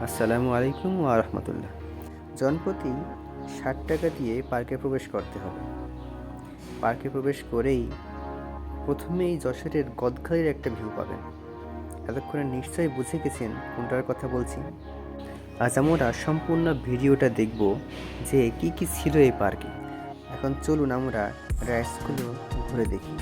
আসসালামু আলাইকুম ওয়া রাহমাতুল্লাহ। জনপ্রতি ৬০ টাকা দিয়ে পার্কে প্রবেশ করতে হবে। পার্কে প্রবেশ করেই প্রথমেই যশোরের গদখালির একটা ভিউ পাবেন। এতক্ষণে নিশ্চয়ই বুঝে গেছেন কোনটার কথা বলছি। আজ আমরা সম্পূর্ণ ভিডিওটা দেখব যে কি কি ছিল এই পার্কে। এখন চলুন আমরা রাইডসগুলো ঘুরে দেখি।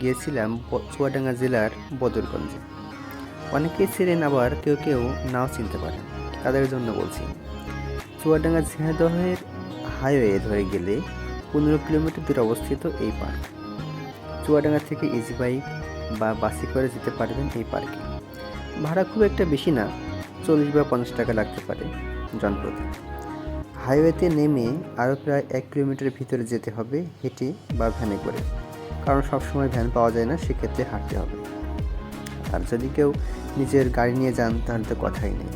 গিয়েছিলাম চুয়াডাঙ্গা জেলার বদরগঞ্জে। অনেকেই ছিলেন, আবার কেউ কেউ নাও চিনতে পারেন। তাদের জন্য বলছি, চুয়াডাঙ্গা ঝিনাইদহের হাইওয়ে ধরে গেলে 15 কিলোমিটার দূরে অবস্থিত এই পার্ক। চুয়াডাঙ্গা থেকে ইজি বাইক বা বাসে করে যেতে পারবেন এই পার্কে। ভাড়া খুব একটা বেশি না, 40 বা 50 টাকা লাগতে পারে জনপ্রতি। হাইওয়েতে নেমে আরও প্রায় 1 কিলোমিটার ভিতরে যেতে হবে হেঁটে বা ভ্যানে করে, কারণ সবসময় ভ্যান পাওয়া যায় না, সেক্ষেত্রে হাঁটতে হবে। আর যদি কেউ নিজের গাড়ি নিয়ে যান তাহলে তো কথাই নেই।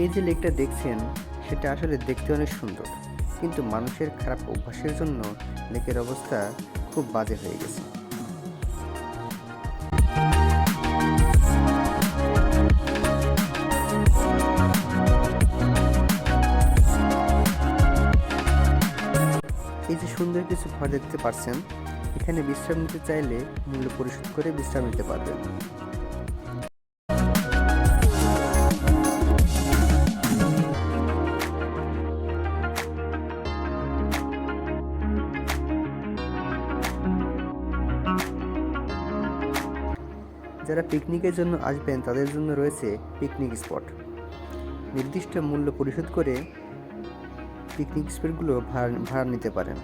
এই যে লেকটা দেখছেন, সেটা আসলে দেখতে অনেক সুন্দর, কিন্তু মানুষের খারাপ অভ্যাসের জন্য লেকের অবস্থা খুব বাজে হয়ে গেছে। এই যে সুন্দর কিছু ঘর দেখতে পাচ্ছেন, এখানে বিশ্রাম নিতে চাইলে মূল্য পরিশোধ করে বিশ্রাম নিতে পারবেন। যারা পিকনিকের জন্য আসবেন তাদের জন্য রয়েছে পিকনিক স্পট। নির্দিষ্ট মূল্য পরিশোধ করে পিকনিক স্পটগুলো ভাড়া নিতে পারেন।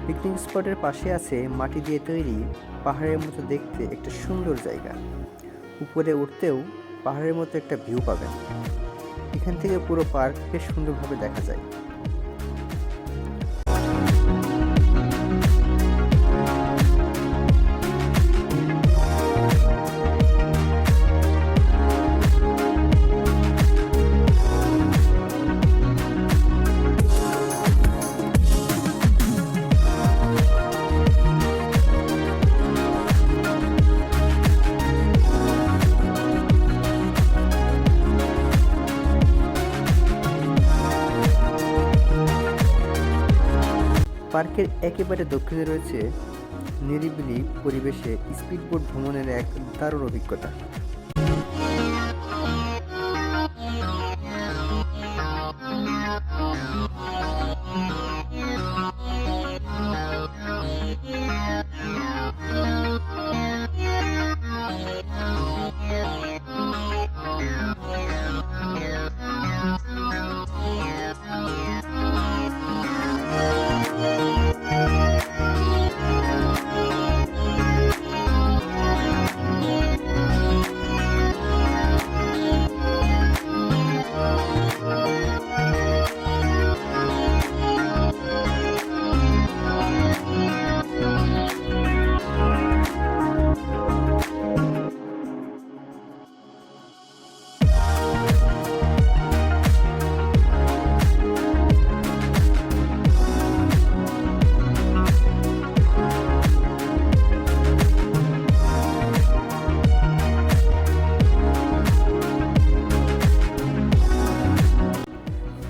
পিকনিক স্পটের পাশে আছে মাটি দিয়ে তৈরি পাহাড়ের মতো দেখতে একটা সুন্দর জায়গা। উপরে উঠতেও পাহাড়ের মতো একটা ভিউ পাবেন। এখান থেকে পুরো পার্ক বেশ সুন্দরভাবে দেখা যায়। পার্কের একেবারে দক্ষিণে রয়েছে নিরিবিলি পরিবেশে স্পিডবোট ভ্রমণের এক দারুণ অভিজ্ঞতা।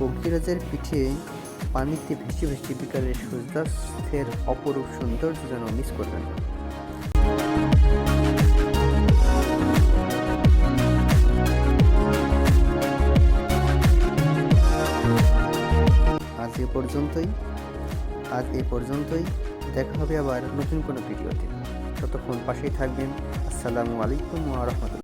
বগিরাজের পিঠে পানিতে ভেসে ভেসে বিকালের সূর্যাস্তের অপরূপ সৌন্দর্য যেন মিস করবেন না। আজ এ পর্যন্তই দেখা হবে আবার নতুন কোনো ভিডিওতে। ততক্ষণ পাশেই থাকবেন। আসসালামু আলাইকুম ওয়া রাহমাতুল্লাহ।